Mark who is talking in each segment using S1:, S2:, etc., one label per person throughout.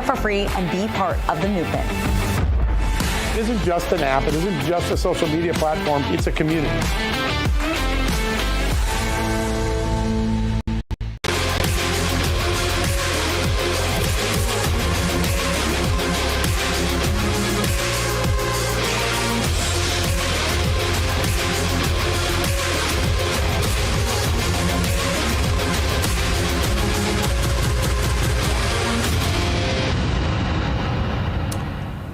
S1: for free and be part of the movement.
S2: It isn't just an app. It isn't just a social media platform. It's a community.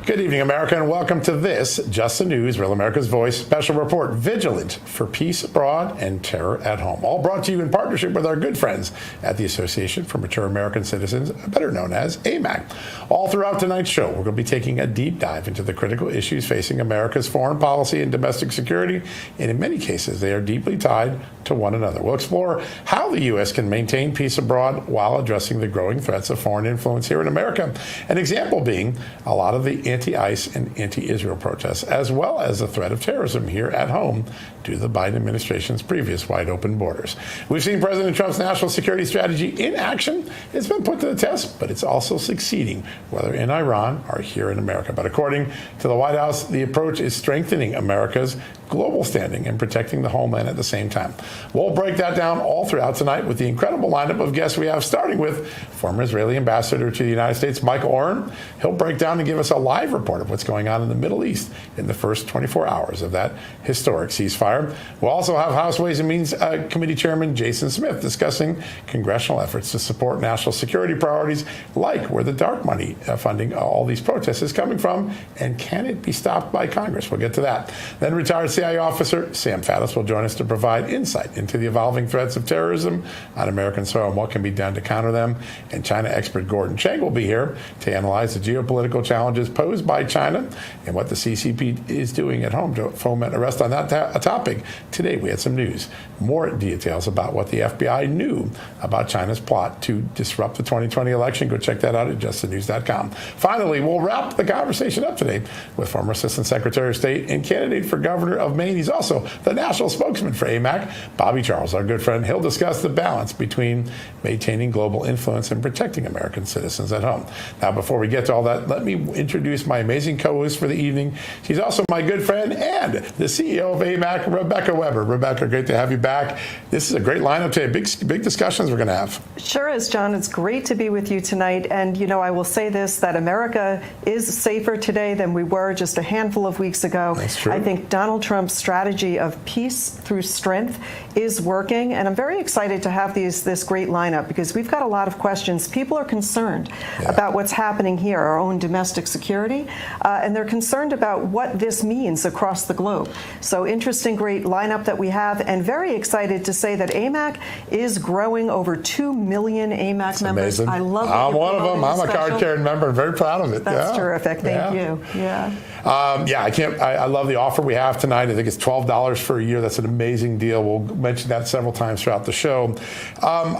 S2: Good evening, America, and welcome to this Just the News, Real America's Voice special report, Vigilant for Peace Abroad and Terror at Home. All brought to you in partnership with our good friends at the Association for Mature American Citizens, better known as AMAC. All throughout tonight's show, we're going to be taking a deep dive into the critical issues facing America's foreign policy and domestic security, and in many cases, they are deeply tied to one another. We'll explore how the U.S. can maintain peace abroad while addressing the growing threats of foreign influence here in America. An example being a lot of the anti-ICE and anti-Israel protests, as well as the threat of terrorism here at home due to the Biden administration's previous wide-open borders. We've seen President Trump's national security strategy in action. It's been put to the test, but it's also succeeding, whether in Iran or here in America. But according to the White House, the approach is strengthening America's global standing and protecting the homeland at the same time. We'll break that down all throughout tonight with the incredible lineup of guests we have, starting with former Israeli ambassador to the United States, Michael Oren. He'll break down and give us a live report of what's going on in the Middle East in the first 24 hours of that historic ceasefire. We'll also have House Ways and Means Committee Chairman Jason Smith discussing congressional efforts to support national security priorities, like where the dark money funding all these protests is coming from, and can it be stopped by Congress? We'll get to that. Then retired CIA officer Sam Faddis will join us to provide insight into the evolving threats of terrorism on American soil and what can be done to counter them. And China expert Gordon Chang will be here to analyze the geopolitical challenges posed by China and what the CCP is doing at home to foment arrest on that topic. Today we had some news, more details about what the FBI knew about China's plot to disrupt the 2020 election. Go check that out at justthenews.com. Finally, we'll wrap the conversation up today with former Assistant Secretary of State and candidate for governor of Maine. He's also the national spokesman for AMAC, Bobby Charles, our good friend. He'll discuss the balance between maintaining global influence and protecting American citizens at home. Now, before we get to all that, let me introduce my amazing co-host for the evening. She's also my good friend and the CEO of AMAC, Rebecca Weber. Rebecca, great to have you back. This is a great lineup today. Big discussions we're going to have.
S3: Sure is, John. It's great to be with you tonight. And, you know, I will say this, that America is safer today than we were just a handful of weeks ago.
S2: That's true.
S3: I think Donald Trump's strategy of peace through strength is working. And I'm very excited to have this great lineup because we've got a lot of questions. People are concerned about what's happening here, our own domestic security, and they're concerned about what this means across the globe. So interesting, great lineup that we have, and very excited to say that AMAC is growing over 2 million AMAC members.
S2: Amazing.
S3: I love it.
S2: I'm one of them. I'm a card-carrying member. Very proud of it.
S3: That's terrific. Thank you. Yeah.
S2: I love the offer we have tonight. I think it's $12 for a year. That's an amazing deal. We'll mention that several times throughout the show.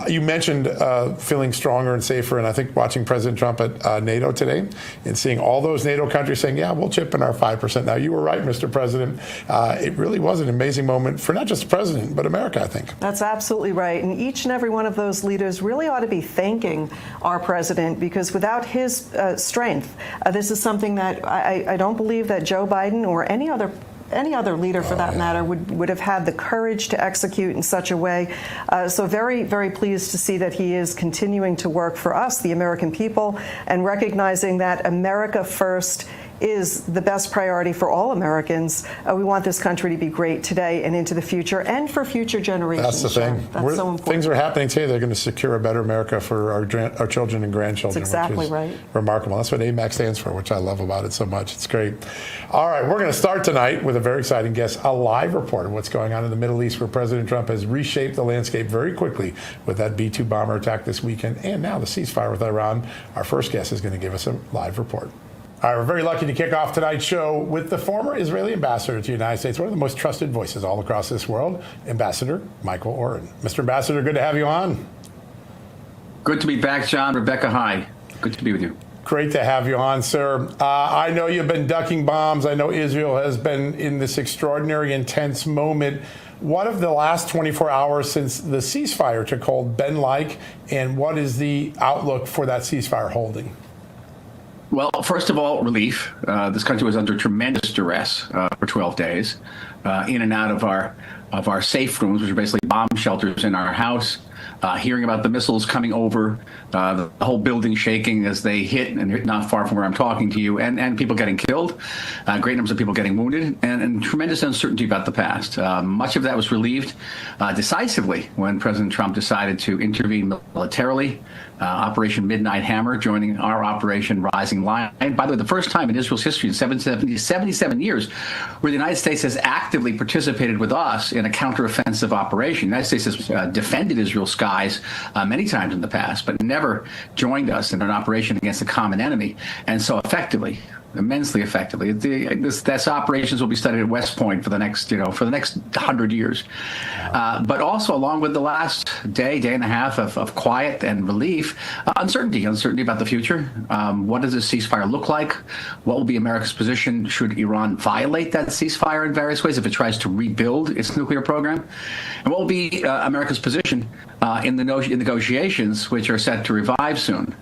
S2: You mentioned feeling stronger and safer, and I think watching President Trump at NATO today and seeing all those NATO countries saying, yeah, we'll chip in our 5%. Now, you were right, Mr. President. It really was an amazing moment for not just the president, but America, I think.
S3: That's absolutely right. And each and every one of those leaders really ought to be thanking our president, because without his strength, this is something that I don't believe that Joe Biden or any other leader, for that matter, would have had the courage to execute in such a way. So very, very pleased to see that he is continuing to work for us, the American people, and recognizing that America first is the best priority for all Americans. We want this country to be great today and into the future, and for future generations.
S2: That's the thing.
S3: That's so important.
S2: Things are happening today. They're going to secure a better America for our children and grandchildren.
S3: That's exactly
S2: which is
S3: right.
S2: Remarkable. That's what AMAC stands for, which I love about it so much. It's great. All right, we're going to start tonight with a very exciting guest, a live report of what's going on in the Middle East, where President Trump has reshaped the landscape very quickly with that B-2 bomber attack this weekend, and now the ceasefire with Iran. Our first guest is going to give us a live report. All right, we're very lucky to kick off tonight's show with the former Israeli ambassador to the United States, one of the most trusted voices all across this world, Ambassador Michael Oren. Mr. Ambassador, good to have you on.
S4: Good to be back, John. Rebecca, hi. Good to be with you.
S2: Great to have you on, sir. I know you've been ducking bombs. I know Israel has been in this extraordinary, intense moment. What have the last 24 hours since the ceasefire took hold been like, and what is the outlook for that ceasefire holding?
S4: Well, first of all, relief. This country was under tremendous duress for 12 days, in and out of our safe rooms, which are basically bomb shelters in our house. Hearing about the missiles coming over, the whole building shaking as they hit, and not far from where I'm talking to you, and people getting killed, great numbers of people getting wounded, and tremendous uncertainty about the past. Much of that was relieved decisively when President Trump decided to intervene militarily. Operation Midnight Hammer joining our Operation Rising Lion. By the way, the first time in Israel's history in 77 years where the United States has actively participated with us in a counteroffensive operation. The United States has defended Israel's skies many times in the past, but never joined us in an operation against a common enemy, and so effectively. Immensely effectively. This operations will be studied at West Point for the next 100 years. But also, along with the last day and a half of quiet and relief, uncertainty about the future. What does this ceasefire look like? What will be America's position should Iran violate that ceasefire in various ways if it tries to rebuild its nuclear program? And what will be America's position in the negotiations, which are set to revive soon?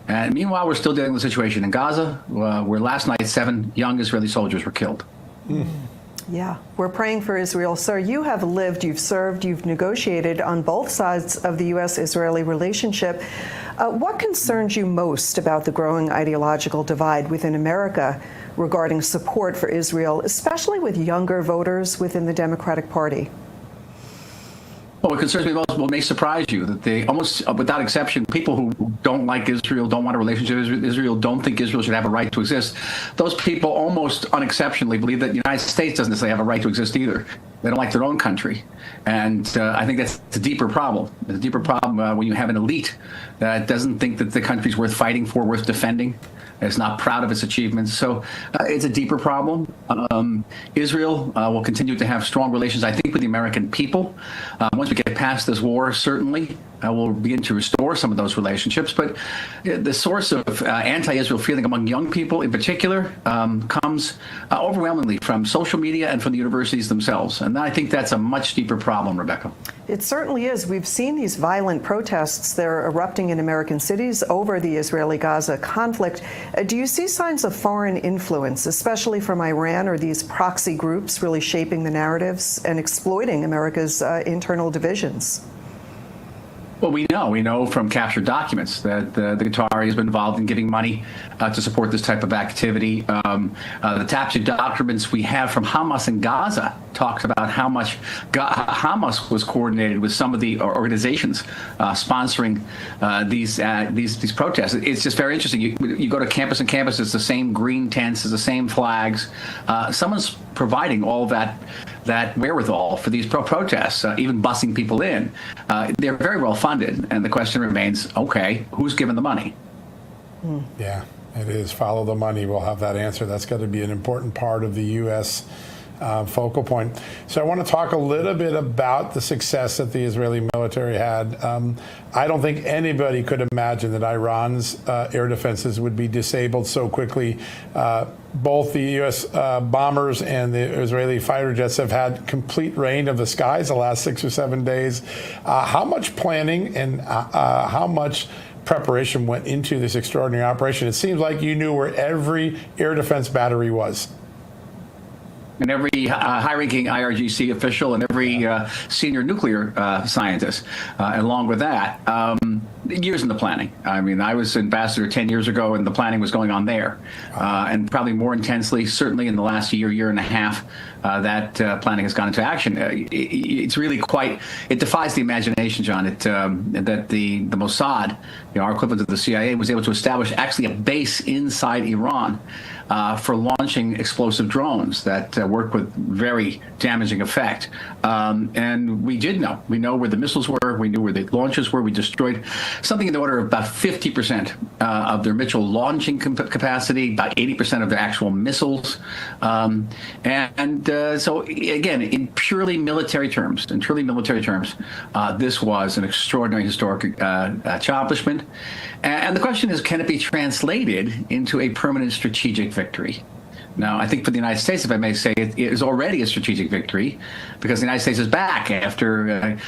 S4: And meanwhile, we're still dealing with the situation in Gaza, where last night 7 young Israeli soldiers were killed.
S3: Yeah, we're praying for Israel. Sir, you have lived, you've served, you've negotiated on both sides of the U.S.-Israeli relationship. What concerns you most about the growing ideological divide within America regarding support for Israel, especially with younger voters within the Democratic Party?
S4: Well, what concerns me most, may surprise you, that they almost, without exception, people who don't like Israel, don't want a relationship with Israel, don't think Israel should have a right to exist, those people almost unexceptionally believe that the United States doesn't necessarily have a right to exist either. They don't like their own country. And I think that's a deeper problem. It's a deeper problem when you have an elite that doesn't think that the country's worth fighting for, worth defending. It's not proud of its achievements. So it's a deeper problem. Israel will continue to have strong relations, I think, with the American people. Once we get past this war, certainly we'll begin to restore some of those relationships. But the source of anti-Israel feeling among young people in particular comes overwhelmingly from social media and from the universities themselves. And I think that's a much deeper problem, Rebecca.
S3: It certainly is. We've seen these violent protests. They're erupting in American cities over the Israeli-Gaza conflict. Do you see signs of foreign influence, especially from Iran, or these proxy groups really shaping the narratives and exploiting America's internal divisions?
S4: Well, we know from captured documents that the Qatari has been involved in giving money to support this type of activity. The captured documents we have from Hamas in Gaza talks about how much Hamas was coordinated with some of the organizations sponsoring these protests. It's just very interesting. You go to campus, and campus is the same green tents, is the same flags. Someone's providing all that wherewithal for these protests, even busing people in. They're very well funded, and the question remains, okay, who's given the money?
S2: Yeah, it is. Follow the money. We'll have that answer. That's got to be an important part of the U.S. Focal point. So I want to talk a little bit about the success that the Israeli military had. I don't think anybody could imagine that Iran's air defenses would be disabled so quickly. Both the U.S. bombers and the Israeli fighter jets have had complete reign of the skies the last 6 or 7 days. How much planning and how much preparation went into this extraordinary operation? It seems like you knew where every air defense battery was.
S4: And every high-ranking IRGC official and every senior nuclear scientist, along with that, years in the planning. I mean, I was ambassador 10 years ago, and the planning was going on there, and probably more intensely, certainly in the last year and a half, that planning has gone into action. It's really it defies the imagination, John, that the Mossad, our equivalent of the CIA, was able to establish actually a base inside Iran for launching explosive drones that work with very damaging effect. And we did know. We know where the missiles were. We knew where the launches were. We destroyed something in the order of about 50% of their missile launching capacity, about 80% of their actual missiles. So, again, in purely military terms, this was an extraordinary historic accomplishment. And the question is, can it be translated into a permanent strategic victory? Now, I think for the United States, if I may say, it is already a strategic victory, because the United States is back after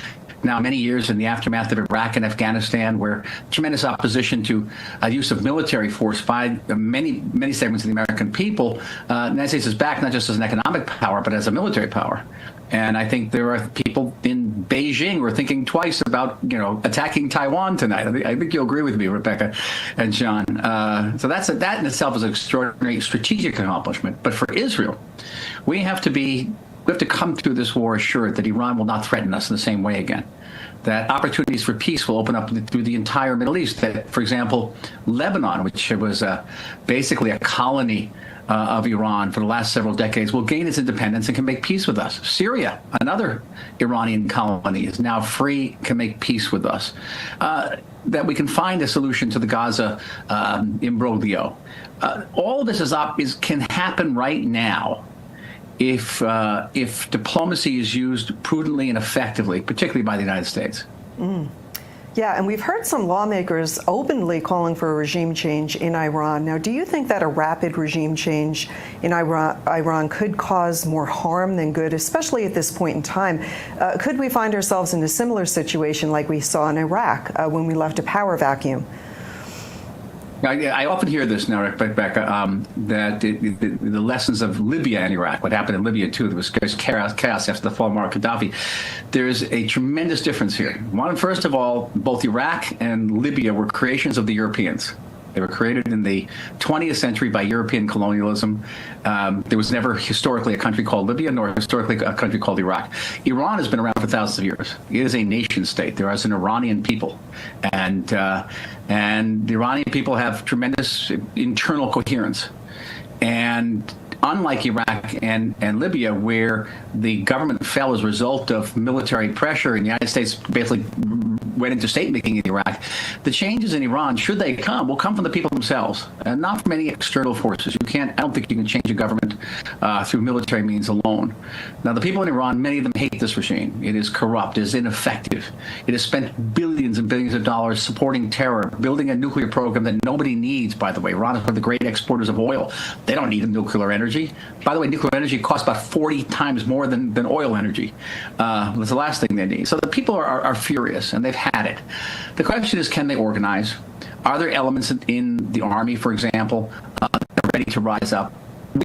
S4: now many years in the aftermath of Iraq and Afghanistan, where tremendous opposition to use of military force by many segments of the American people, the United States is back not just as an economic power, but as a military power. And I think there are people in Beijing who are thinking twice about, attacking Taiwan tonight. I think you'll agree with me, Rebecca and John. So that in itself is an extraordinary strategic accomplishment. But for Israel, we have to come through this war assured that Iran will not threaten us in the same way again. That opportunities for peace will open up through the entire Middle East. That, for example, Lebanon, which was basically a colony of Iran for the last several decades, will gain its independence and can make peace with us. Syria, another Iranian colony, is now free, can make peace with us. That we can find a solution to the Gaza imbroglio. All of this can happen right now if diplomacy is used prudently and effectively, particularly by the United States.
S3: Yeah, and we've heard some lawmakers openly calling for a regime change in Iran. Now, do you think that a rapid regime change in Iran could cause more harm than good, especially at this point in time? Could we find ourselves in a similar situation like we saw in Iraq when we left a power vacuum?
S4: I often hear this now, Rebecca, that the lessons of Libya and Iraq, what happened in Libya, too, there was chaos after the fall of Muammar Gaddafi. There's a tremendous difference here. One, first of all, both Iraq and Libya were creations of the Europeans. They were created in the 20th century by European colonialism. There was never historically a country called Libya, nor historically a country called Iraq. Iran has been around for thousands of years. It is a nation state. There is an Iranian people. And the Iranian people have tremendous internal coherence. And unlike Iraq and Libya, where the government fell as a result of military pressure and the United States basically went into state-making in Iraq, the changes in Iran, should they come, will come from the people themselves, and not from any external forces. I don't think you can change a government through military means alone. Now, the people in Iran, many of them hate this regime. It is corrupt, it is ineffective. It has spent billions and billions of dollars supporting terror, building a nuclear program that nobody needs, by the way. Iran is one of the great exporters of oil. They don't need nuclear energy. By the way, nuclear energy costs about 40 times more than oil energy. That's the last thing they need. So the people are furious, and they've had it. The question is, can they organize? Are there elements in the army, for example, that are ready to rise up?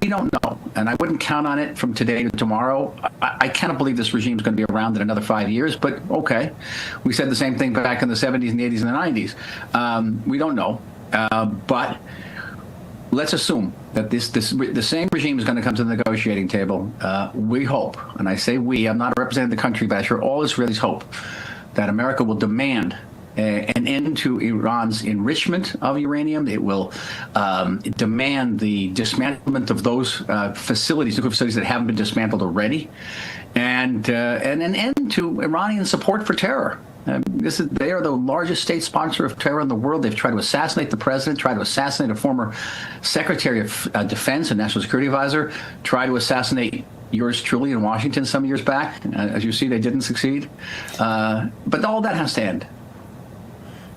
S4: We don't know, and I wouldn't count on it from today to tomorrow. I cannot believe this regime is going to be around in another 5 years, but okay. We said the same thing back in the 70s and the 80s and the 90s. We don't know, but let's assume that the same regime is going to come to the negotiating table. We hope, and I say we, I'm not representing the country, but I sure all Israelis hope that America will demand an end to Iran's enrichment of uranium. It will demand the dismantlement of those nuclear facilities that haven't been dismantled already, and an end to Iranian support for terror. They are the largest state sponsor of terror in the world. They've tried to assassinate the president, tried to assassinate a former Secretary of Defense and National Security Advisor, tried to assassinate yours truly in Washington some years back. As you see, they didn't succeed. But all that has to end.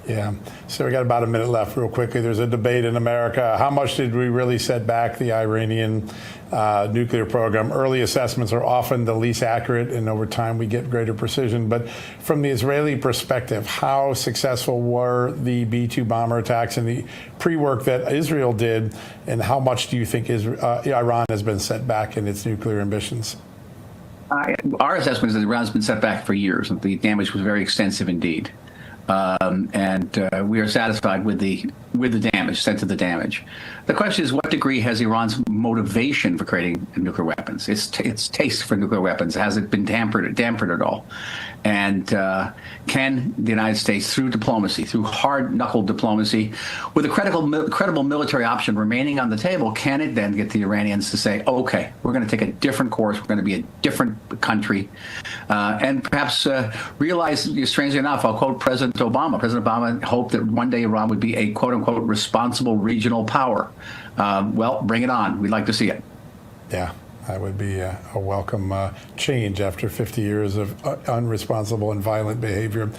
S2: Yeah. So we got about a minute left real quickly. There's a debate in America. How much did we really set back the Iranian nuclear program? Early assessments are often the least accurate, and over time we get greater precision. But from the Israeli perspective, how successful were the B-2 bomber attacks and the pre-work that Israel did, and how much do you think Iran has been set back in its nuclear ambitions?
S4: Our assessment is that Iran has been set back for years. The damage was very extensive indeed. We are satisfied with the damage, sense of the damage. The question is, what degree has Iran's motivation for creating nuclear weapons, its taste for nuclear weapons, has it been dampened at all? And can the United States, through diplomacy, through hard-knuckled diplomacy, with a credible military option remaining on the table, can it then get the Iranians to say, okay, we're going to take a different course, we're going to be a different country, and perhaps realize, strangely enough, I'll quote President Obama. President Obama hoped that one day Iran would be a quote-unquote responsible regional power. Well, bring it on. We'd like to see it.
S2: Yeah. That would be a welcome change after 50 years of unresponsible and violent behavior.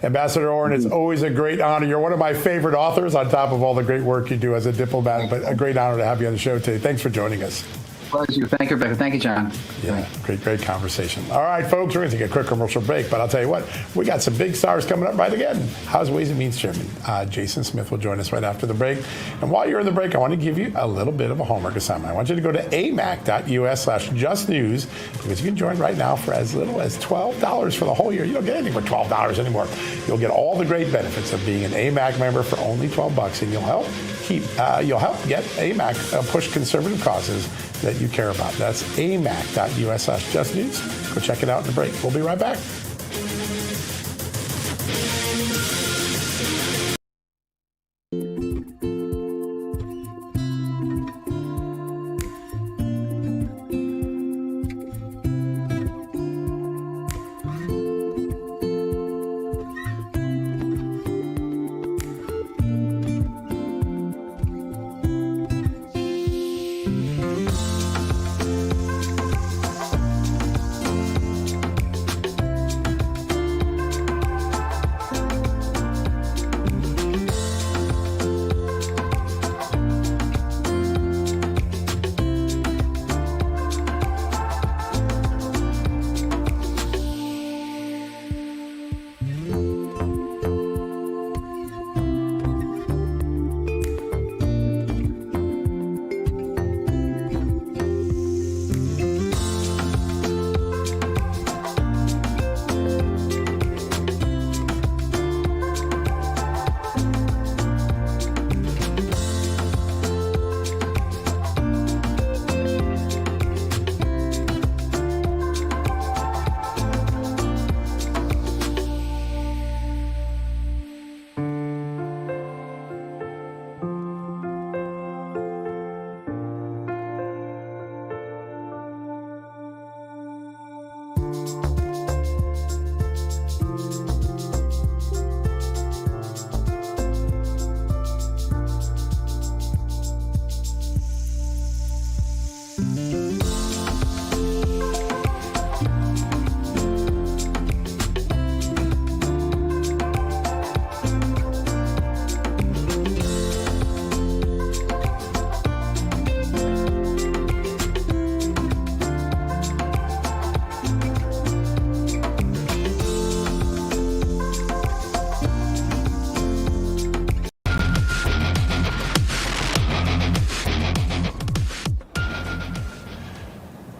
S2: Ambassador Oren, it's always a great honor. You're one of my favorite authors on top of all the great work you do as a diplomat, but a great honor to have you on the show today. Thanks for joining us.
S4: Pleasure. Thank you, Rebecca. Thank you, John.
S2: Yeah, great conversation. All right, folks, we're going to take a quick commercial break, but I'll tell you what, we got some big stars coming up right again. House Ways and Means Chairman Jason Smith will join us right after the break. And while you're in the break, I want to give you a little bit of a homework assignment. I want you to go to amac.us/justnews because you can join right now for as little as $12 for the whole year. You don't get anything for $12 anymore. You'll get all the great benefits of being an AMAC member for only $12, and you'll help get AMAC push conservative causes that you care about. That's amac.us/justnews. Go check it out in the break. We'll be right back.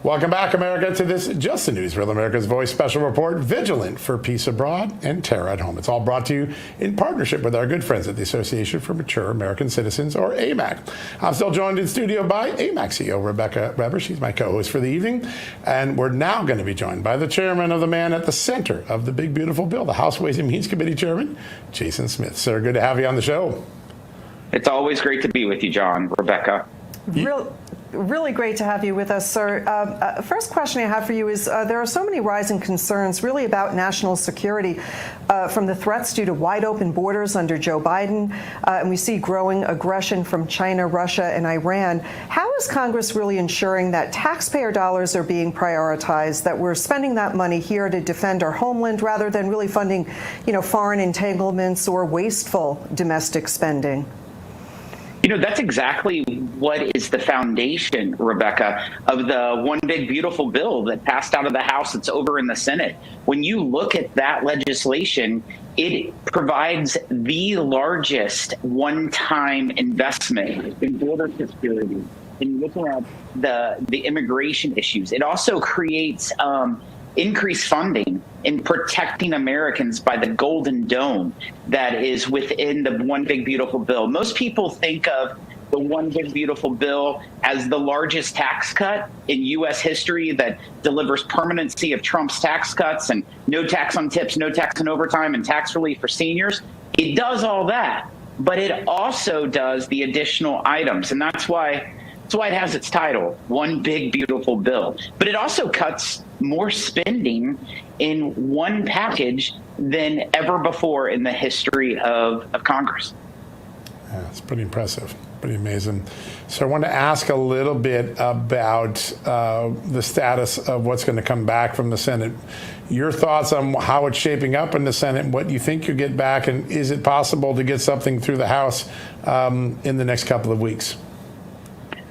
S2: Welcome back, America, to this Just the News, Real America's Voice special report, Vigilant for Peace Abroad and Terror at Home. It's all brought to you in partnership with our good friends at the Association for Mature American Citizens, or AMAC. I'm still joined in studio by AMAC CEO Rebecca Weber. She's my co-host for the evening. And we're now going to be joined by the chairman of the man at the center of the big, beautiful bill, the House Ways and Means Committee Chairman, Jason Smith. Sir, good to have you on the show.
S5: It's always great to be with you, John, Rebecca.
S3: Really great to have you with us, sir. First question I have for you is there are so many rising concerns really about national security from the threats due to wide open borders under Joe Biden, and we see growing aggression from China, Russia, and Iran. How is Congress really ensuring that taxpayer dollars are being prioritized, that we're spending that money here to defend our homeland rather than really funding, foreign entanglements or wasteful domestic spending?
S5: That's exactly what is the foundation, Rebecca, of the One Big Beautiful Bill that passed out of the House that's over in the Senate. When you look at that legislation, it provides the largest one-time investment in border security, in looking at the immigration issues. It also creates increased funding in protecting Americans by the Golden Dome that is within the One Big Beautiful Bill. Most people think of the One Big Beautiful Bill as the largest tax cut in U.S. history that delivers permanency of Trump's tax cuts and no tax on tips, no tax on overtime, and tax relief for seniors. It does all that, but it also does the additional items, and that's why it has its title, One Big Beautiful Bill. But it also cuts more spending in one package than ever before in the history of Congress.
S2: Yeah, it's pretty impressive, pretty amazing. So I want to ask a little bit about the status of what's going to come back from the Senate. Your thoughts on how it's shaping up in the Senate, what you think you'll get back, and is it possible to get something through the House in the next couple of weeks?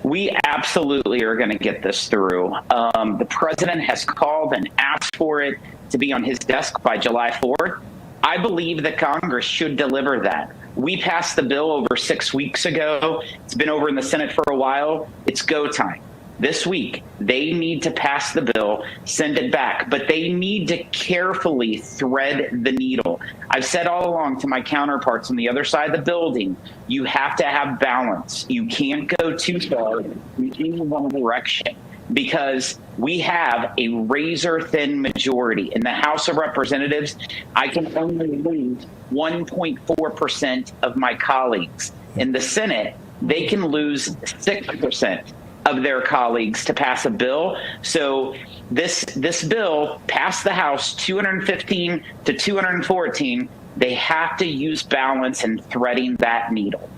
S5: We absolutely are going to get this through. The president has called and asked for it to be on his desk by July 4th. I believe that Congress should deliver that. We passed the bill over 6 weeks ago. It's been over in the Senate for a while. It's go time. This week, they need to pass the bill, send it back, but they need to carefully thread the needle. I've said all along to my counterparts on the other side of the building, you have to have balance. You can't go too far in any one direction, because we have a razor-thin majority. In the House of Representatives, I can only lose 1.4% of my colleagues. In the Senate, they can lose 6% of their colleagues to pass a bill. So this bill passed the House 215 to 214. They have to use balance in threading that needle.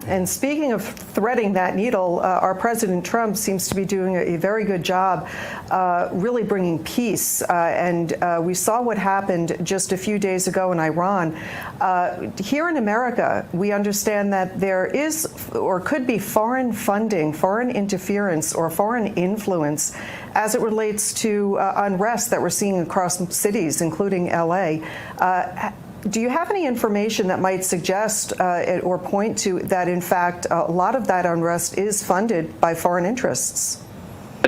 S3: And speaking of threading that needle, our President Trump seems to be doing a very good job really bringing peace. And we saw what happened just a few days ago in Iran. Here in America, we understand that there is or could be foreign funding, foreign interference, or foreign influence as it relates to unrest that we're seeing across cities, including L.A. Do you have any information that might suggest or point to that, in fact, a lot of that unrest is funded by foreign interests?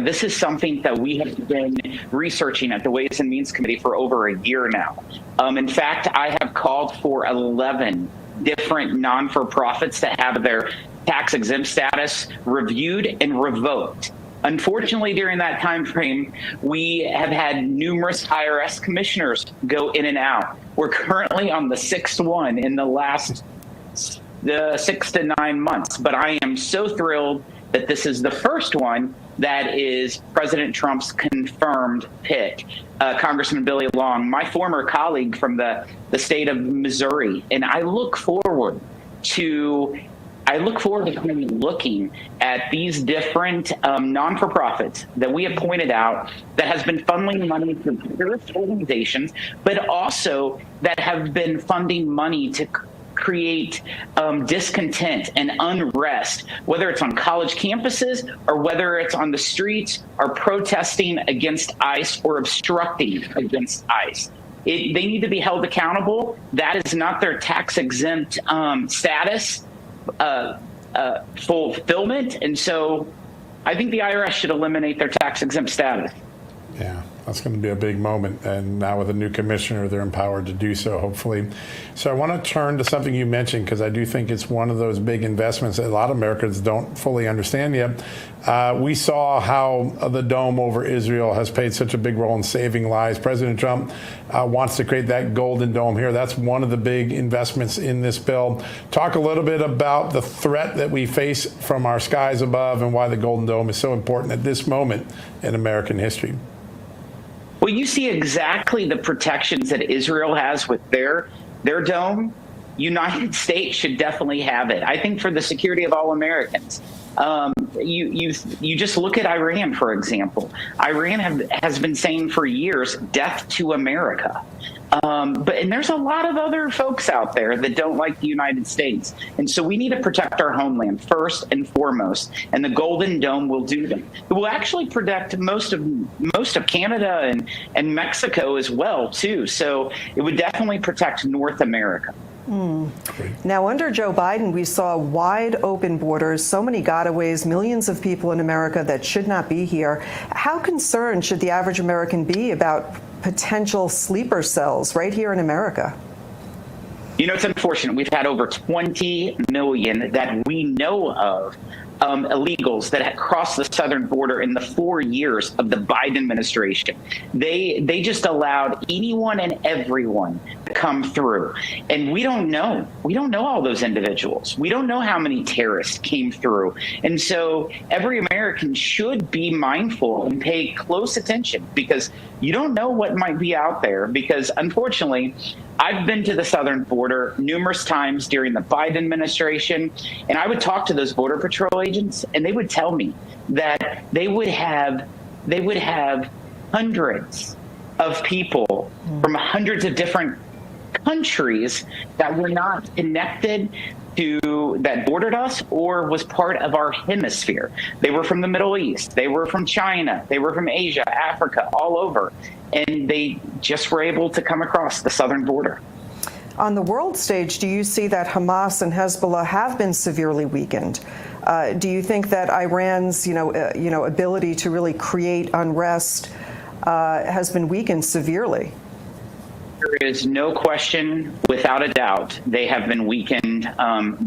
S5: This is something that we have been researching at the Ways and Means Committee for over a year now. In fact, I have called for 11 different non-for-profits that have their tax-exempt status reviewed and revoked. Unfortunately, during that time frame, we have had numerous IRS commissioners go in and out. We're currently on the 6th one in the last 6 to 9 months. But I am so thrilled that this is the first one that is President Trump's confirmed pick. Congressman Billy Long, my former colleague from the state of Missouri, and I look forward to looking at these different non-for-profits that we have pointed out that has been funneling money to terrorist organizations, but also that have been funding money to create discontent and unrest, whether it's on college campuses or whether it's on the streets or protesting against ICE or obstructing against ICE. They need to be held accountable. That is not their tax-exempt status fulfillment, and so I think the IRS should eliminate their tax-exempt status.
S2: Yeah, that's going to be a big moment, and now with a new commissioner, they're empowered to do so, hopefully. So I want to turn to something you mentioned, because I do think it's one of those big investments that a lot of Americans don't fully understand yet. We saw how the dome over Israel has played such a big role in saving lives. President Trump wants to create that golden dome here. That's one of the big investments in this bill. Talk a little bit about the threat that we face from our skies above and why the golden dome is so important at this moment in American history.
S5: Well, you see exactly the protections that Israel has with their dome. United States should definitely have it. I think for the security of all Americans. You just look at Iran, for example. Iran has been saying for years, death to America. And there's a lot of other folks out there that don't like the United States. And so we need to protect our homeland first and foremost. And the Golden Dome will do that. It will actually protect most of Canada and Mexico as well, too. So it would definitely protect North America.
S3: Now, under Joe Biden, we saw wide open borders, so many gotaways, millions of people in America that should not be here. How concerned should the average American be about potential sleeper cells right here in America?
S5: You know, it's unfortunate. We've had over 20 million that we know of illegals that had crossed the southern border in the 4 years of the Biden administration. They just allowed anyone and everyone to come through. And we don't know. We don't know all those individuals. We don't know how many terrorists came through. And so every American should be mindful and pay close attention, because you don't know what might be out there. Because unfortunately, I've been to the southern border numerous times during the Biden administration, and I would talk to those Border Patrol agents, and they would tell me that they would have hundreds of people from hundreds of different countries that were not connected that bordered us or was part of our hemisphere. They were from the Middle East. They were from China. They were from Asia, Africa, all over. And they just were able to come across the southern border.
S3: On the world stage, do you see that Hamas and Hezbollah have been severely weakened? Do you think that Iran's, ability to really create unrest has been weakened severely?
S5: There is no question, without a doubt, they have been weakened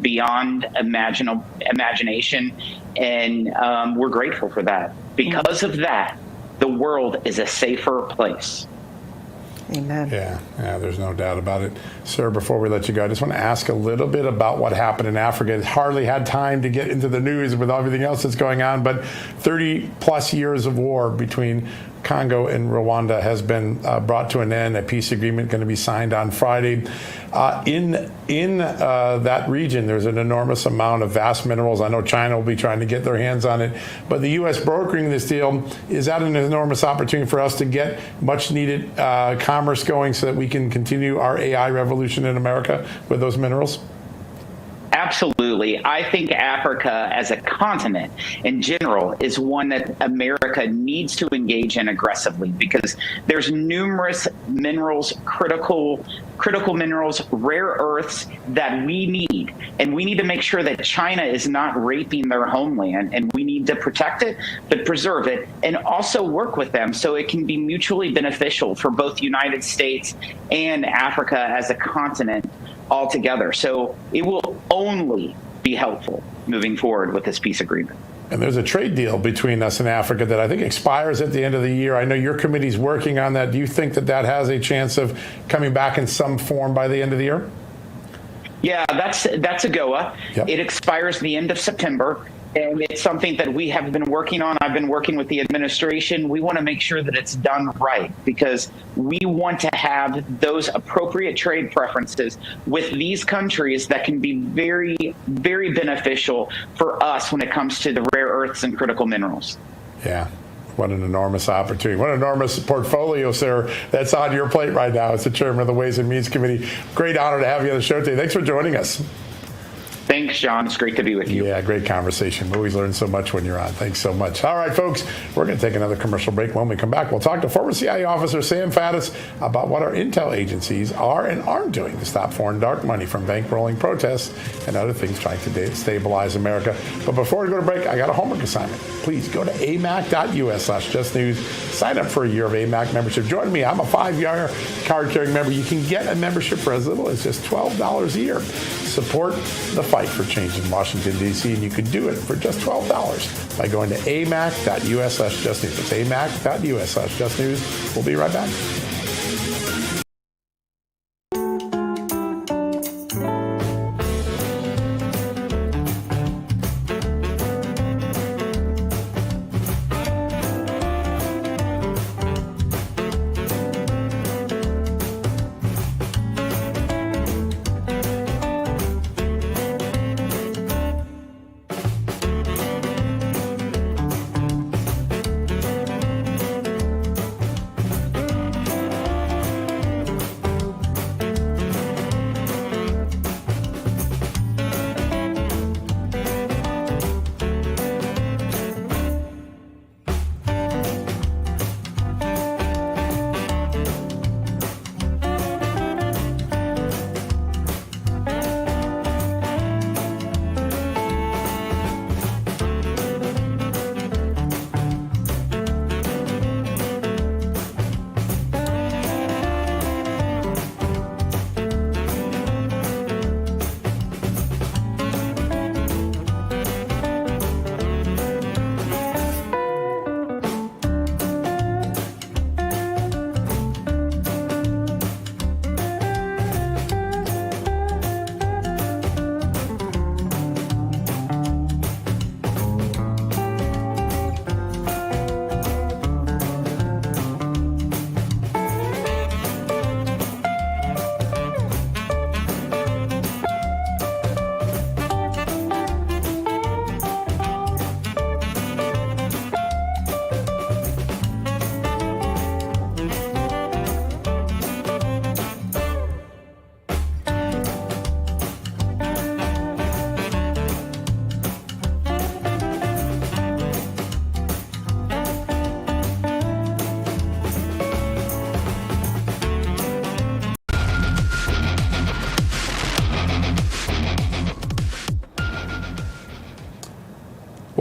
S5: beyond imagination, and we're grateful for that. Because of that, the world is a safer place.
S3: Amen.
S2: Yeah, there's no doubt about it. Sir, before we let you go, I just want to ask a little bit about what happened in Africa. It's hardly had time to get into the news with everything else that's going on, but 30 plus years of war between Congo and Rwanda has been brought to an end. A peace agreement going to be signed on Friday. In that region, there's an enormous amount of vast minerals. I know China will be trying to get their hands on it, but the U.S. brokering this deal, is that an enormous opportunity for us to get much needed commerce going so that we can continue our AI revolution in America with those minerals?
S5: Absolutely. I think Africa as a continent in general is one that America needs to engage in aggressively, because there's numerous minerals, critical minerals, rare earths that we need. And we need to make sure that China is not raping their homeland, and we need to protect it, but preserve it, and also work with them so it can be mutually beneficial for both the United States and Africa as a continent altogether. So it will only be helpful moving forward with this peace agreement.
S2: And there's a trade deal between us and Africa that I think expires at the end of the year. I know your committee's working on that. Do you think that that has a chance of coming back in some form by the end of the year?
S5: Yeah, that's a GOA.
S2: Yep.
S5: It expires the end of September. And it's something that we have been working on. I've been working with the administration. We want to make sure that it's done right, because we want to have those appropriate trade preferences with these countries that can be very, very beneficial for us when it comes to the rare earths and critical minerals.
S2: Yeah. What an enormous opportunity. What an enormous portfolio, sir, that's on your plate right now as the chairman of the Ways and Means Committee. Great honor to have you on the show today. Thanks for joining us.
S5: Thanks, John. It's great to be with you.
S2: Yeah, great conversation. We always learn so much when you're on. Thanks so much. All right, folks, we're going to take another commercial break. When we come back, we'll talk to former CIA officer Sam Faddis about what our intel agencies are and aren't doing to stop foreign dark money from bankrolling protests and other things trying to destabilize America. But before we go to break, I got a homework assignment. Please go to amac.us/justnews. Sign up for a year of AMAC membership. Join me. I'm a 5-year card-carrying member. You can get a membership for as little as just $12 a year. Support the fight for change in Washington, D.C., and you can do it for just $12 by going to amac.us/justnews. That's amac.us/justnews. We'll be right back.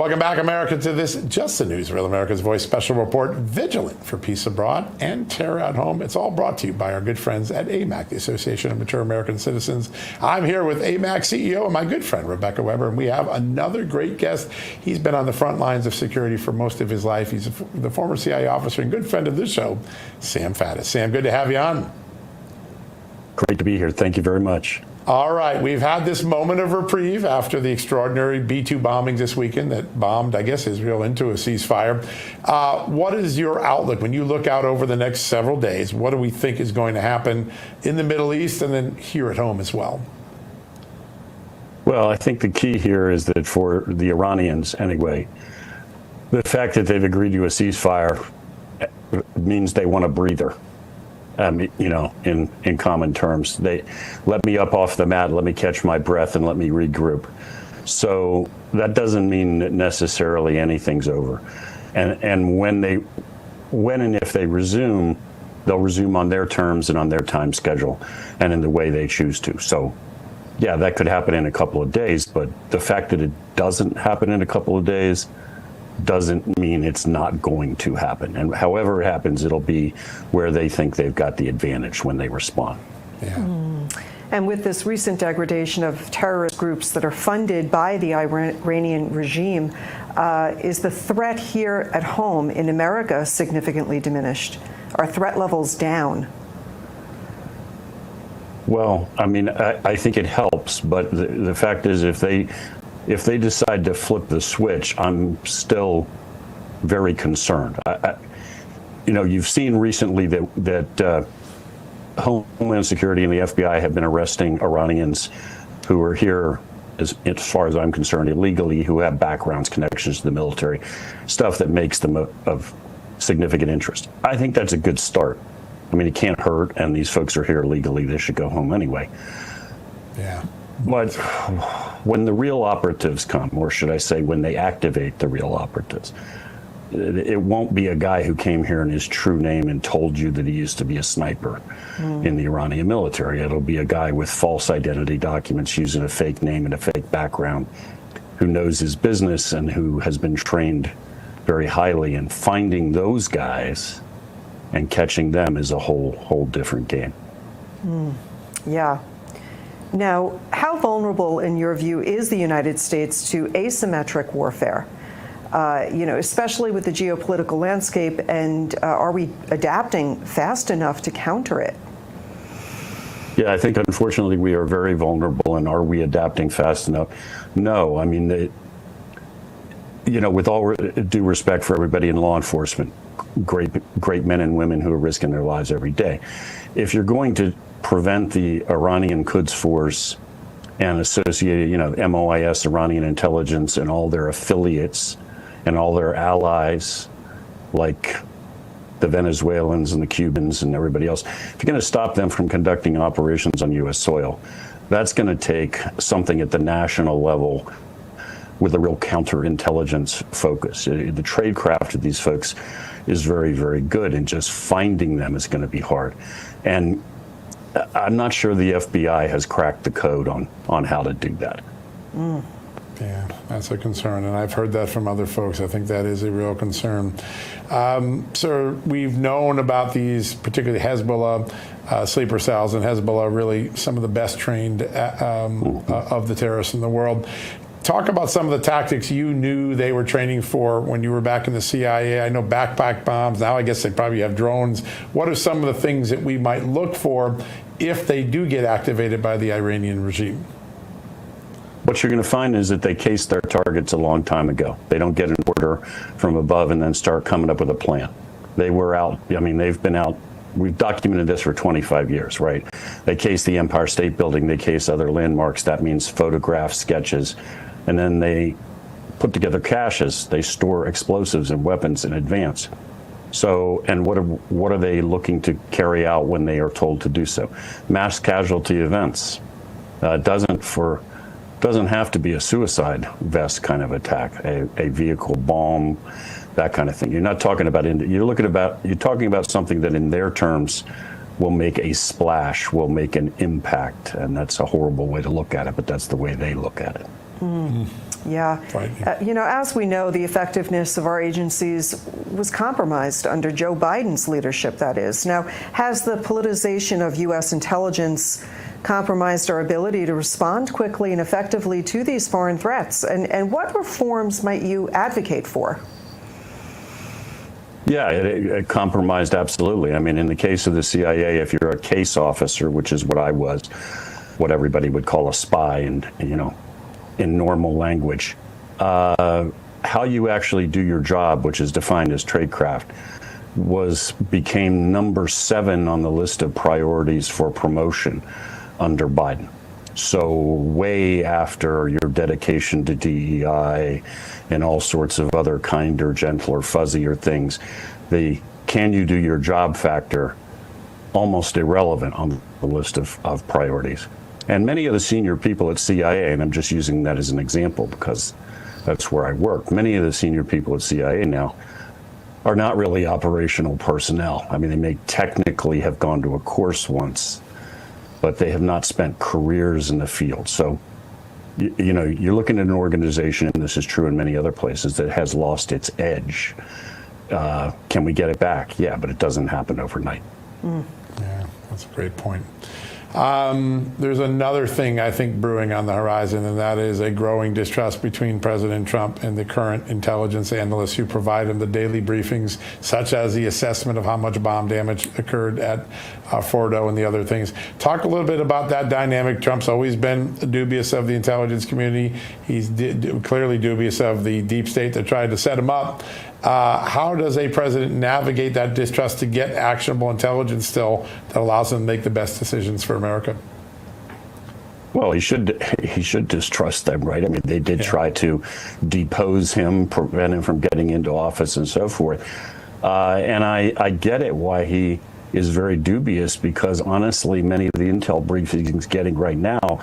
S2: Welcome back, America, to this Just the News, Real America's Voice special report, Vigilant for Peace Abroad and Terror at Home. It's all brought to you by our good friends at AMAC, the Association of Mature American Citizens. I'm here with AMAC CEO and my good friend, Rebecca Weber, and we have another great guest. He's been on the front lines of security for most of his life. He's the former CIA officer and good friend of this show, Sam Faddis. Sam, good to have you on.
S6: Great to be here. Thank you very much.
S2: All right, we've had this moment of reprieve after the extraordinary B-2 bombings this weekend that bombed, I guess, Israel into a ceasefire. What is your outlook when you look out over the next several days? What do we think is going to happen in the Middle East and then here at home as well?
S6: Well, I think the key here is that for the Iranians, anyway, the fact that they've agreed to a ceasefire means they want a breather. In common terms, they let me up off the mat, let me catch my breath, and let me regroup. So that doesn't mean that necessarily anything's over. And when and if they resume, they'll resume on their terms and on their time schedule and in the way they choose to. So, yeah, that could happen in a couple of days, but the fact that it doesn't happen in a couple of days doesn't mean it's not going to happen. And however it happens, it'll be where they think they've got the advantage when they respond.
S2: Yeah.
S3: And with this recent degradation of terrorist groups that are funded by the Iranian regime, is the threat here at home in America significantly diminished? Are threat levels down?
S6: Well, I mean, I think it helps, but the fact is if they decide to flip the switch, I'm still very concerned. You've seen recently that Homeland Security and the FBI have been arresting Iranians who are here, as far as I'm concerned, illegally, who have backgrounds, connections to the military, stuff that makes them of significant interest. I think that's a good start. I mean, it can't hurt, and these folks are here legally. They should go home anyway.
S2: Yeah.
S6: But when the real operatives come, or should I say when they activate the real operatives, it won't be a guy who came here in his true name and told you that he used to be a sniper in the Iranian military. It'll be a guy with false identity documents using a fake name and a fake background who knows his business and who has been trained very highly. And finding those guys and catching them is a whole different game.
S3: Yeah. Now, how vulnerable, in your view, is the United States to asymmetric warfare? Especially with the geopolitical landscape, and are we adapting fast enough to counter it?
S6: Yeah, I think unfortunately we are very vulnerable, and are we adapting fast enough? No, I mean, with all due respect for everybody in law enforcement, great men and women who are risking their lives every day. If you're going to prevent the Iranian Quds Force and associated, MOIS, Iranian intelligence, and all their affiliates and all their allies, like the Venezuelans and the Cubans and everybody else, if you're going to stop them from conducting operations on U.S. soil, that's going to take something at the national level with a real counterintelligence focus. The tradecraft of these folks is very, very good, and just finding them is going to be hard. And I'm not sure the FBI has cracked the code on how to do that.
S2: Yeah, that's a concern, and I've heard that from other folks. I think that is a real concern. So we've known about these, particularly Hezbollah, sleeper cells, and Hezbollah really some of the best trained of the terrorists in the world. Talk about some of the tactics you knew they were training for when you were back in the CIA. I know backpack bombs. Now I guess they probably have drones. What are some of the things that we might look for if they do get activated by the Iranian regime?
S6: What you're going to find is that they cased their targets a long time ago. They don't get an order from above and then start coming up with a plan. They were out. I mean, they've been out. We've documented this for 25 years, right? They case the Empire State Building. They case other landmarks. That means photographs, sketches. And then they put together caches. They store explosives and weapons in advance. So, and what are they looking to carry out when they are told to do so? Mass casualty events. Doesn't have to be a suicide vest kind of attack, a vehicle bomb, that kind of thing. You're not talking about, you're talking about something that in their terms will make a splash, will make an impact. And that's a horrible way to look at it, but that's the way they look at it.
S3: Yeah.
S2: frightening.
S3: As we know, the effectiveness of our agencies was compromised under Joe Biden's leadership, that is. Now, has the politicization of U.S. intelligence compromised our ability to respond quickly and effectively to these foreign threats? And what reforms might you advocate for?
S6: Yeah, it compromised absolutely. I mean, in the case of the CIA, if you're a case officer, which is what I was, what everybody would call a spy, and in normal language, how you actually do your job, which is defined as tradecraft, became number 7 on the list of priorities for promotion under Biden. So way after your dedication to DEI and all sorts of other kinder, gentler, fuzzier things, the can you do your job factor almost irrelevant on the list of priorities. And many of the senior people at CIA, and I'm just using that as an example because that's where I work, many of the senior people at CIA now are not really operational personnel. I mean, they may technically have gone to a course once, but they have not spent careers in the field. So, you're looking at an organization, and this is true in many other places, that has lost its edge. Can we get it back? Yeah, but it doesn't happen overnight.
S2: Yeah, that's a great point. There's another thing I think brewing on the horizon, and that is a growing distrust between President Trump and the current intelligence analysts who provide him the daily briefings, such as the assessment of how much bomb damage occurred at Fordo and the other things. Talk a little bit about that dynamic. Trump's always been dubious of the intelligence community. He's clearly dubious of the deep state that tried to set him up. How does a president navigate that distrust to get actionable intelligence still that allows him to make the best decisions for America?
S6: Well, he should distrust them, right? I mean, they did try to depose him, prevent him from getting into office and so forth. And I get it why he is very dubious, because honestly, many of the intel briefings he's getting right now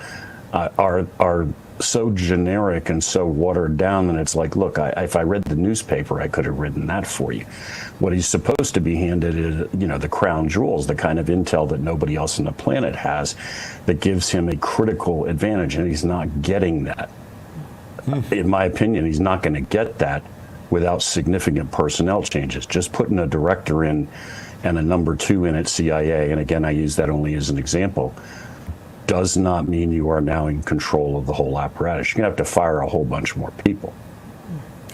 S6: are so generic and so watered down that it's like, look, if I read the newspaper, I could have written that for you. What he's supposed to be handed is, the crown jewels, the kind of intel that nobody else on the planet has, that gives him a critical advantage, and he's not getting that. In my opinion, he's not going to get that without significant personnel changes. Just putting a director in and a number 2 in at CIA, and again, I use that only as an example, does not mean you are now in control of the whole apparatus. You're going to have to fire a whole bunch more people.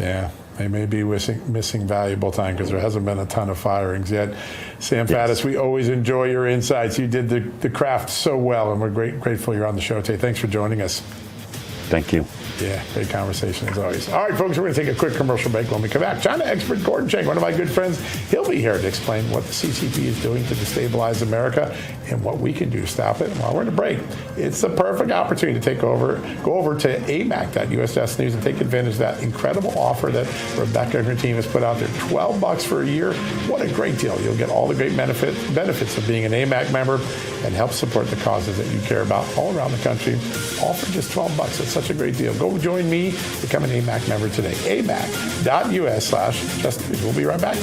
S2: Yeah, they may be missing valuable time because there hasn't been a ton of firings yet. Sam Faddis, we always enjoy your insights. You did the craft so well, and we're grateful you're on the show today. Thanks for joining us.
S6: Thank you.
S2: Yeah, great conversation as always. All right, folks, we're going to take a quick commercial break. When we come back, China expert Gordon Chang, one of my good friends, he'll be here to explain what the CCP is doing to destabilize America and what we can do to stop it. And while we're in a break, it's the perfect opportunity to go over to amac.us News and take advantage of that incredible offer that Rebecca and her team has put out there. $12 for a year. What a great deal. You'll get all the great benefits of being an AMAC member and help support the causes that you care about all around the country, all for just $12. It's such a great deal. Go join me, become an AMAC member today. amac.us/justnews. We'll be right back.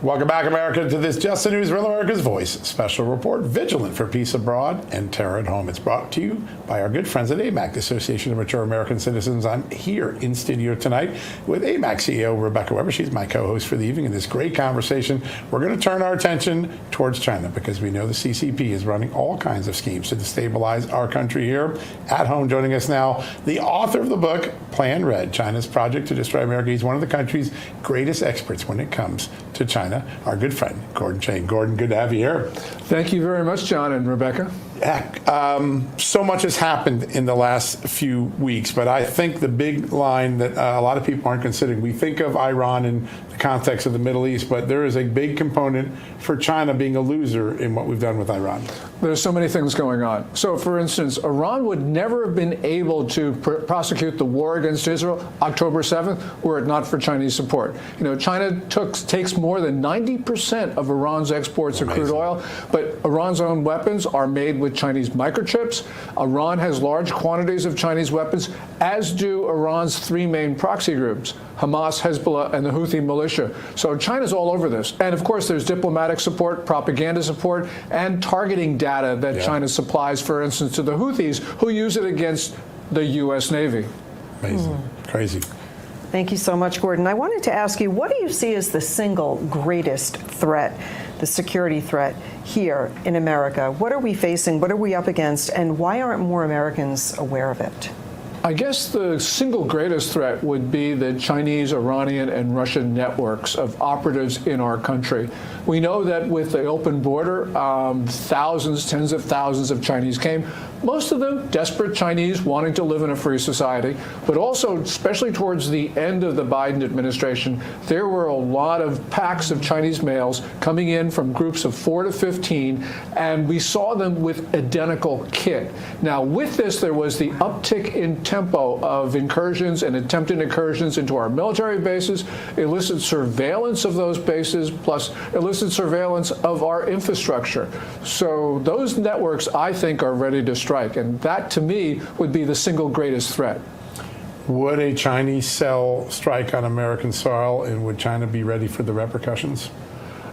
S2: Welcome back, America, to this Just the News, Real America's Voice special report, Vigilant for Peace Abroad and Terror at Home. It's brought to you by our good friends at AMAC, the Association of Mature American Citizens. I'm here in studio tonight with AMAC CEO Rebecca Weber. She's my co-host for the evening. In this great conversation, we're going to turn our attention towards China because we know the CCP is running all kinds of schemes to destabilize our country here. At home, joining us now, the author of the book, Plan Red, China's Project to Destroy America. He's one of the country's greatest experts when it comes to China. Our good friend, Gordon Chang. Gordon, good to have you here.
S7: Thank you very much, John and Rebecca.
S2: So much has happened in the last few weeks, but I think the big line that a lot of people aren't considering, we think of Iran in the context of the Middle East, but there is a big component for China being a loser in what we've done with Iran.
S7: There's so many things going on. So, for instance, Iran would never have been able to prosecute the war against Israel October 7th were it not for Chinese support. You know, China takes more than 90% of Iran's exports of crude oil, but Iran's own weapons are made with Chinese microchips. Iran has large quantities of Chinese weapons, as do Iran's three main proxy groups, Hamas, Hezbollah, and the Houthi militia. So China's all over this. And of course, there's diplomatic support, propaganda support, and targeting data that China supplies, for instance, to the Houthis, who use it against the U.S. Navy.
S2: Amazing. Crazy.
S3: Thank you so much, Gordon. I wanted to ask you, what do you see as the single greatest threat, the security threat here in America? What are we facing? What are we up against? And why aren't more Americans aware of it?
S7: I guess the single greatest threat would be the Chinese, Iranian, and Russian networks of operatives in our country. We know that with the open border, thousands, tens of thousands of Chinese came, most of them desperate Chinese wanting to live in a free society, but also, especially towards the end of the Biden administration, there were a lot of packs of Chinese males coming in from groups of 4 to 15, and we saw them with identical kit. Now, with this, there was the uptick in tempo of incursions and attempted incursions into our military bases, illicit surveillance of those bases, plus illicit surveillance of our infrastructure. So those networks, I think, are ready to strike, and that, to me, would be the single greatest threat.
S2: Would a Chinese cell strike on American soil, and would China be ready for the repercussions?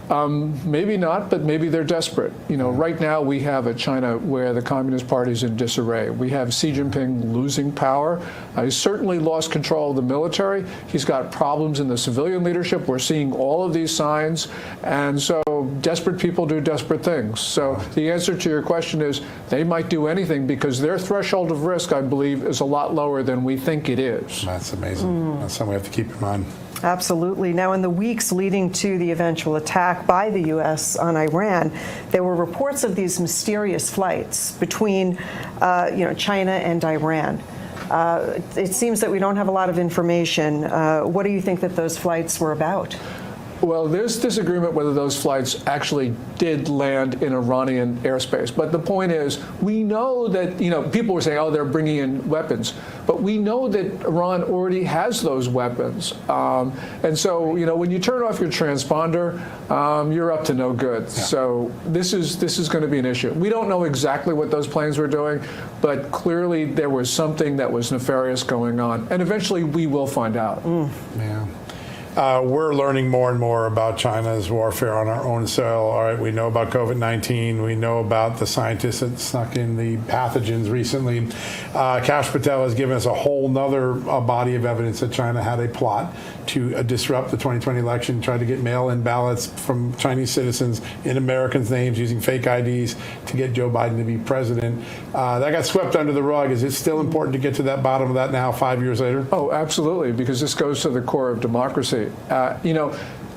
S7: Maybe not, but maybe they're desperate. You know, right now we have a China where the Communist Party is in disarray. We have Xi Jinping losing power. He's certainly lost control of the military. He's got problems in the civilian leadership. We're seeing all of these signs. And so desperate people do desperate things. So the answer to your question is they might do anything because their threshold of risk, I believe, is a lot lower than we think it is.
S2: That's amazing. That's something we have to keep in mind.
S3: Absolutely. Now, in the weeks leading to the eventual attack by the U.S. on Iran, there were reports of these mysterious flights between, China and Iran. It seems that we don't have a lot of information. What do you think that those flights were about?
S7: Well, there's disagreement whether those flights actually did land in Iranian airspace. But the point is, we know that, people were saying, oh, they're bringing in weapons. But we know that Iran already has those weapons. And so, when you turn off your transponder, you're up to no good. Yeah. So this is going to be an issue. We don't know exactly what those planes were doing, but clearly there was something that was nefarious going on. And eventually we will find out.
S2: Yeah. We're learning more and more about China's warfare on our own soil. All right, we know about COVID-19. We know about the scientists that snuck in the pathogens recently. Kash Patel has given us a whole nother body of evidence that China had a plot to disrupt the 2020 election, try to get mail-in ballots from Chinese citizens in Americans' names using fake IDs to get Joe Biden to be president. That got swept under the rug. Is it still important to get to that bottom of that now, 5 years later?
S7: Oh, absolutely, because this goes to the core of democracy.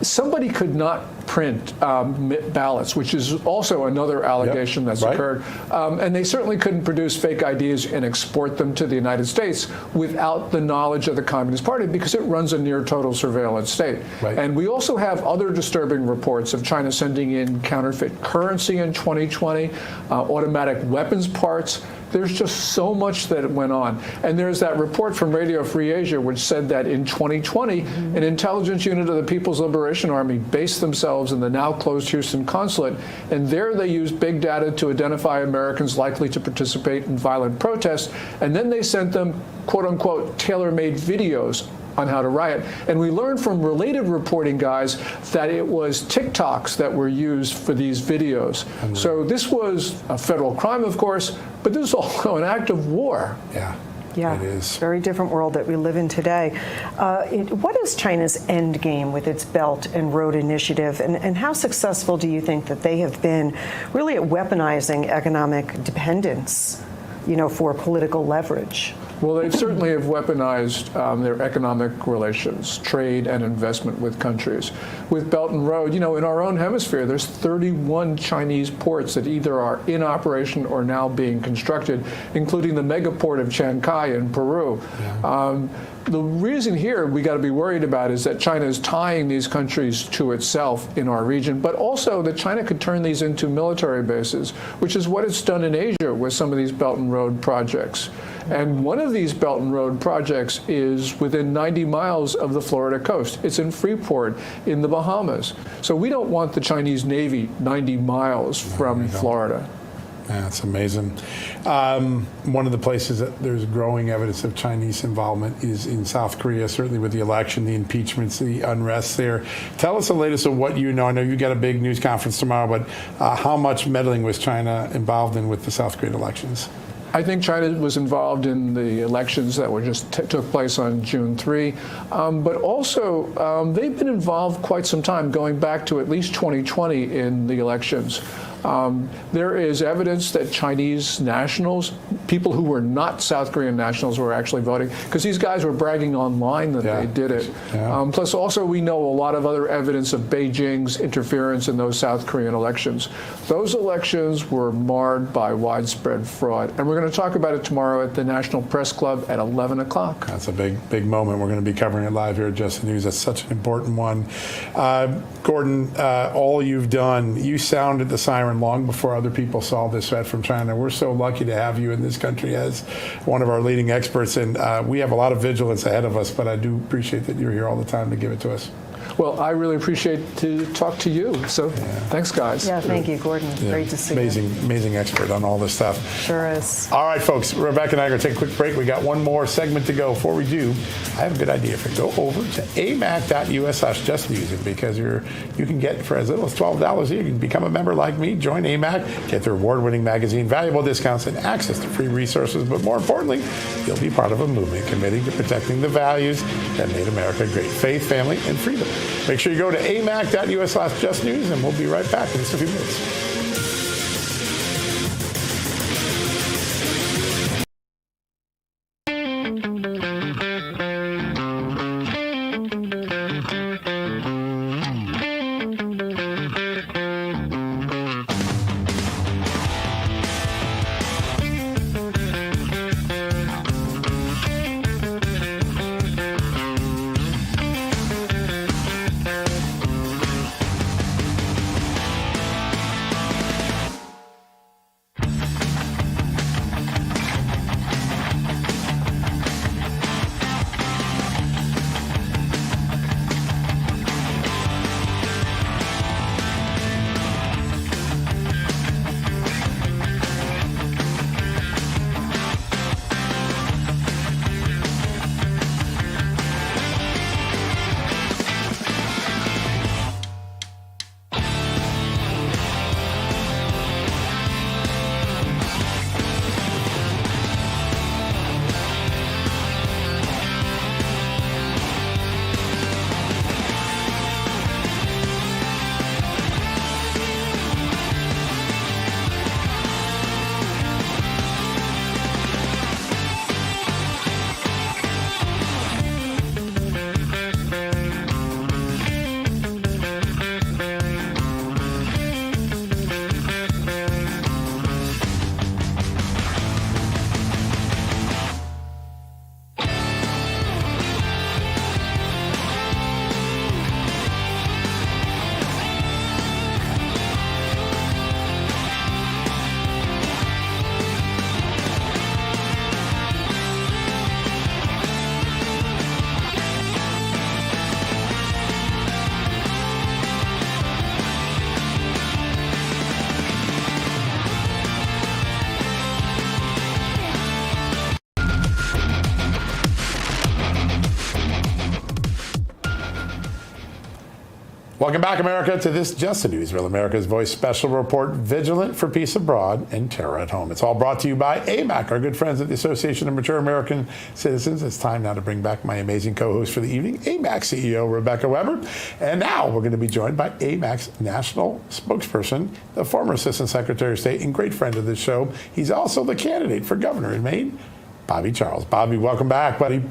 S7: Somebody could not print ballots, which is also another allegation that's occurred. And they certainly couldn't produce fake IDs and export them to the United States without the knowledge of the Communist Party, because it runs a near total surveillance state. Right. And we also have other disturbing reports of China sending in counterfeit currency in 2020, automatic weapons parts. There's just so much that went on. And there's that report from Radio Free Asia, which said that in 2020, an intelligence unit of the People's Liberation Army based themselves in the now closed Houston consulate. And there they used big data to identify Americans likely to participate in violent protests. And then they sent them, quote unquote, tailor-made videos on how to riot. And we learned from related reporting guys that it was TikToks that were used for these videos. So this was a federal crime, of course, but this is also an act of war.
S2: Yeah.
S3: Yeah,
S2: it is.
S3: Very different world that we live in today. What is China's end game with its Belt and Road Initiative, and how successful do you think that they have been really at weaponizing economic dependence, for political leverage?
S7: Well, they certainly have weaponized their economic relations, trade and investment with countries. With Belt and Road, in our own hemisphere, there's 31 Chinese ports that either are in operation or now being constructed, including the megaport of Chancay in Peru. Yeah. The reason here we got to be worried about is that China is tying these countries to itself in our region, but also that China could turn these into military bases, which is what it's done in Asia with some of these Belt and Road projects. And one of these Belt and Road projects is within 90 miles of the Florida coast. It's in Freeport in the Bahamas. So we don't want the Chinese Navy 90 miles from Florida.
S2: That's amazing. One of the places that there's growing evidence of Chinese involvement is in South Korea, certainly with the election, the impeachments, the unrest there. Tell us the latest of what you know. I know you got a big news conference tomorrow, but how much meddling was China involved in with the South Korean elections?
S7: I think China was involved in the elections that were just took place on June 3, but also they've been involved quite some time, going back to at least 2020 in the elections. There is evidence that Chinese nationals, people who were not South Korean nationals, were actually voting, because these guys were bragging online that they did it. Yeah. Plus, also, we know a lot of other evidence of Beijing's interference in those South Korean elections. Those elections were marred by widespread fraud. And we're going to talk about it tomorrow at the National Press Club at 11 o'clock.
S2: That's a big moment. We're going to be covering it live here at Just the News. That's such an important one. Gordon, all you've done, you sounded the siren long before other people saw this threat from China. We're so lucky to have you in this country as one of our leading experts, and we have a lot of vigilance ahead of us, but I do appreciate that you're here all the time to give it to us.
S7: Well, I really appreciate to talk to you. So thanks, guys.
S3: Yeah, thank you, Gordon. Great to see you.
S2: Amazing expert on all this stuff.
S3: Sure is.
S2: All right, folks, Rebecca and I are going to take a quick break. We got one more segment to go. Before we do, I have a good idea for you. Go over to amac.us/justnews, because you can get, for as little as $12 a year, you can become a member like me, join AMAC, get their award-winning magazine, valuable discounts, and access to free resources. But more importantly, you'll be part of a movement committing to protecting the values that made America great: faith, family, and freedom. Make sure you go to amac.us/justnews, and we'll be right back in just a few minutes. Welcome back, America, to this Just the News, Real America's Voice special report, Vigilant for Peace Abroad and Terror at Home. It's all brought to you by AMAC, our good friends at the Association of Mature American Citizens. It's time now to bring back my amazing co-host for the evening, AMAC CEO Rebecca Weber. And now we're going to be joined by AMAC's national spokesperson, the former Assistant Secretary of State and great friend of this show. He's also the candidate for governor in Maine, Bobby Charles. Bobby, welcome back, buddy.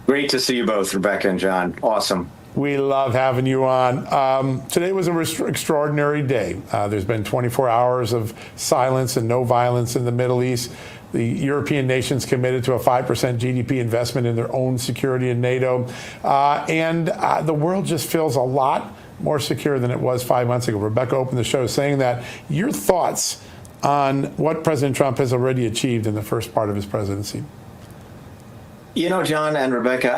S8: Great to see you both, Rebecca and John. Awesome.
S2: We love having you on. Today was an extraordinary day. There's been 24 hours of silence and no violence in the Middle East. The European nations committed to a 5% GDP investment in their own security in NATO. And the world just feels a lot more secure than it was 5 months ago. Rebecca opened the show saying that. Your thoughts on what President Trump has already achieved in the first part of his presidency?
S8: You know, John and Rebecca,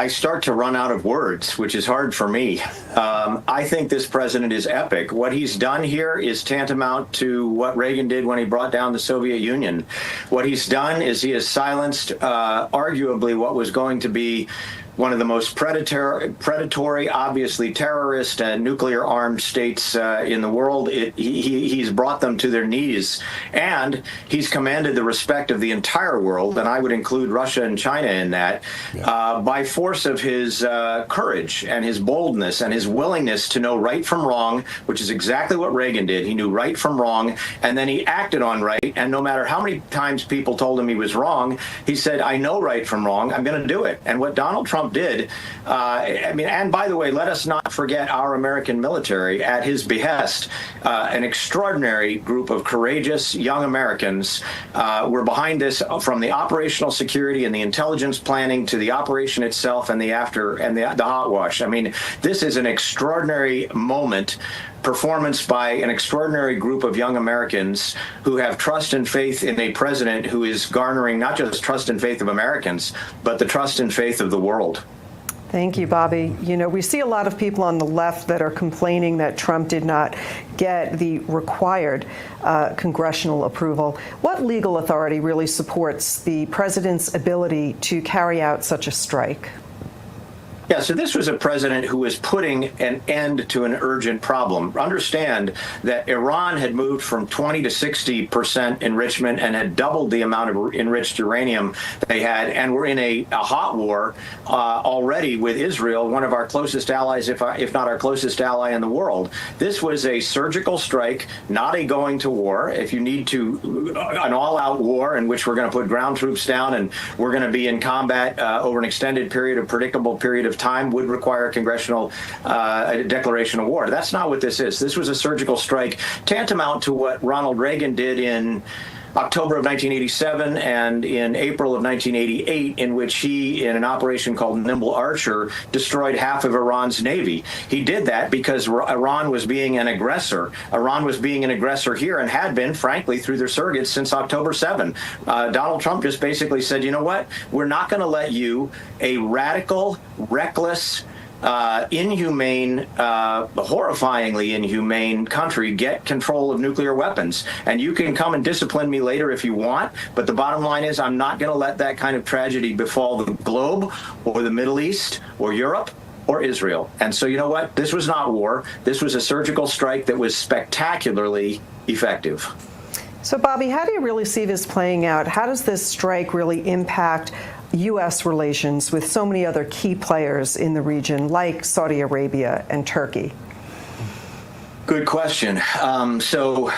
S8: I start to run out of words, which is hard for me. I think this president is epic. What he's done here is tantamount to what Reagan did when he brought down the Soviet Union. What he's done is he has silenced arguably what was going to be one of the most predatory, obviously terrorist and nuclear-armed states in the world. He's brought them to their knees, and he's commanded the respect of the entire world, and I would include Russia and China in that, by force of his courage and his boldness and his willingness to know right from wrong, which is exactly what Reagan did. He knew right from wrong, and then he acted on right, and no matter how many times people told him he was wrong, he said, I know right from wrong, I'm going to do it. And what Donald Trump did, and by the way, let us not forget our American military at his behest. An extraordinary group of courageous young Americans were behind this, from the operational security and the intelligence planning to the operation itself and the hot wash. I mean, this is an extraordinary moment. Performance by an extraordinary group of young Americans who have trust and faith in a president who is garnering not just trust and faith of Americans, but the trust and faith of the world.
S3: Thank you, Bobby. You know, we see a lot of people on the left that are complaining that Trump did not get the required congressional approval. What legal authority really supports the president's ability to carry out such a strike?
S8: Yeah, so this was a president who was putting an end to an urgent problem. Understand that Iran had moved from 20 to 60% enrichment and had doubled the amount of enriched uranium they had, and we're in a hot war already with Israel, one of our closest allies, if not our closest ally in the world. This was a surgical strike, not a going to war. If you need to, an all-out war in which we're going to put ground troops down and we're going to be in combat over an extended period, a predictable period of time, would require a congressional declaration of war. That's not what this is. This was a surgical strike tantamount to what Ronald Reagan did in October of 1987 and in April of 1988, in which he, in an operation called Nimble Archer, destroyed half of Iran's navy. He did that because Iran was being an aggressor. Iran was being an aggressor here and had been, frankly, through their surrogates since October 7. Donald Trump just basically said, you know what? We're not going to let you, a radical, reckless, inhumane, horrifyingly inhumane country, get control of nuclear weapons. And you can come and discipline me later if you want, but the bottom line is I'm not going to let that kind of tragedy befall the globe or the Middle East or Europe or Israel. And so, you know what? This was not war. This was a surgical strike that was spectacularly effective.
S3: So, Bobby, how do you really see this playing out? How does this strike really impact U.S. relations with so many other key players in the region, like Saudi Arabia and Turkey?
S8: Good question. So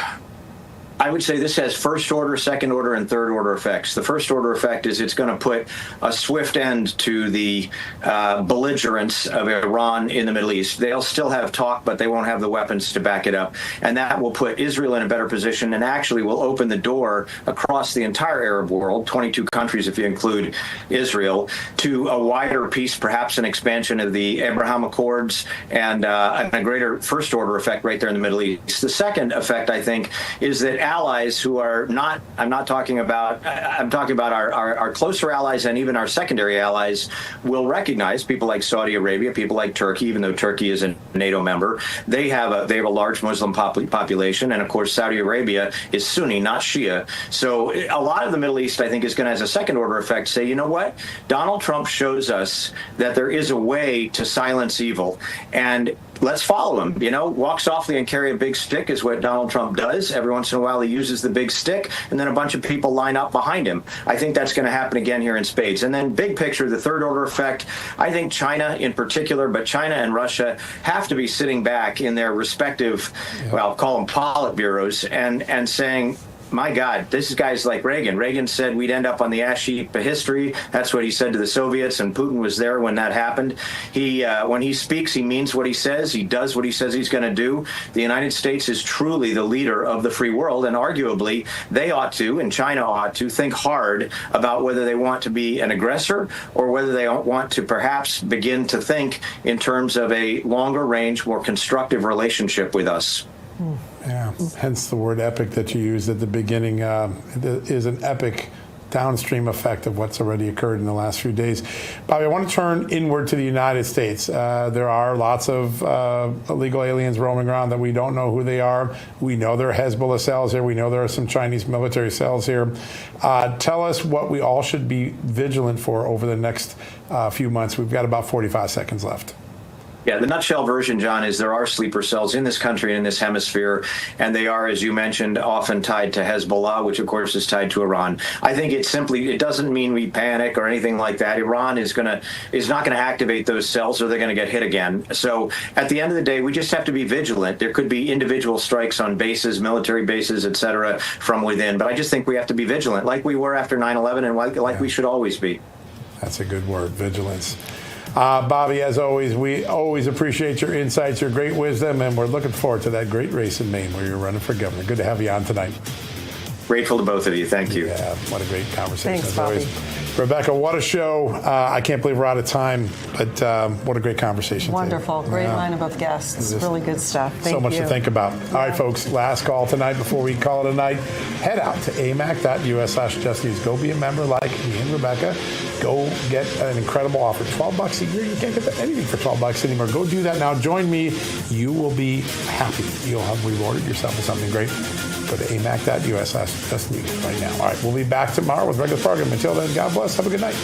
S8: I would say this has first order, second order, and third order effects. The first order effect is it's going to put a swift end to the belligerence of Iran in the Middle East. They'll still have talk, but they won't have the weapons to back it up. And that will put Israel in a better position and actually will open the door across the entire Arab world, 22 countries if you include Israel, to a wider peace, perhaps an expansion of the Abraham Accords, and a greater first order effect right there in the Middle East. The second effect, I think, is that allies who are not, I'm talking about our closer allies and even our secondary allies will recognize people like Saudi Arabia, people like Turkey, even though Turkey is a NATO member. They have a large Muslim population, and of course Saudi Arabia is Sunni, not Shia. So a lot of the Middle East, I think, is going to, as a second order effect, say, you know what? Donald Trump shows us that there is a way to silence evil. And let's follow him. Walk softly and carry a big stick is what Donald Trump does. Every once in a while, he uses the big stick, and then a bunch of people line up behind him. I think that's going to happen again here in spades. And then big picture, the third order effect, I think China in particular, but China and Russia have to be sitting back in their respective, well, call them politburos, and saying, my God, this is guys like Reagan. Reagan said we'd end up on the ash heap of history. That's what he said to the Soviets, and Putin was there when that happened. When he speaks, he means what he says. He does what he says he's going to do. The United States is truly the leader of the free world, and arguably they ought to, and China ought to, think hard about whether they want to be an aggressor or whether they want to perhaps begin to think in terms of a longer range, more constructive relationship with us.
S2: Yeah, hence the word epic that you used at the beginning is an epic downstream effect of what's already occurred in the last few days. Bobby, I want to turn inward to the United States. There are lots of illegal aliens roaming around that we don't know who they are. We know there are Hezbollah cells here. We know there are some Chinese military cells here. Tell us what we all should be vigilant for over the next few months. We've got about 45 seconds left.
S8: Yeah, the nutshell version, John, is there are sleeper cells in this country and in this hemisphere, and they are, as you mentioned, often tied to Hezbollah, which of course is tied to Iran. I think it doesn't mean we panic or anything like that. Iran is not going to activate those cells, or they're going to get hit again. So at the end of the day, we just have to be vigilant. There could be individual strikes on bases, military bases, et cetera, from within. But I just think we have to be vigilant, like we were after 9/11, and like we should always be.
S2: That's a good word, vigilance. Bobby, as always, we always appreciate your insights, your great wisdom, and we're looking forward to that great race in Maine where you're running for governor. Good to have you on tonight.
S8: Grateful to both of you. Thank you.
S2: Yeah, what a great conversation.
S3: Thanks,
S2: as
S3: Bobby.
S2: always. Rebecca, what a show. I can't believe we're out of time, but what a great conversation.
S3: Wonderful.
S2: Today.
S3: Great lineup of guests. Really good stuff. Thank you.
S2: So much to think about. All right, folks, last call tonight before we call it a night. Head out to amac.us/justnews. Go be a member like me and Rebecca. Go get an incredible offer. $12 a year. You can't get anything for $12 anymore. Go do that now. Join me. You will be happy. You'll have rewarded yourself with something great. Go to amac.us/justnews right now. All right, we'll be back tomorrow with regular program. Until then, God bless. Have a good night.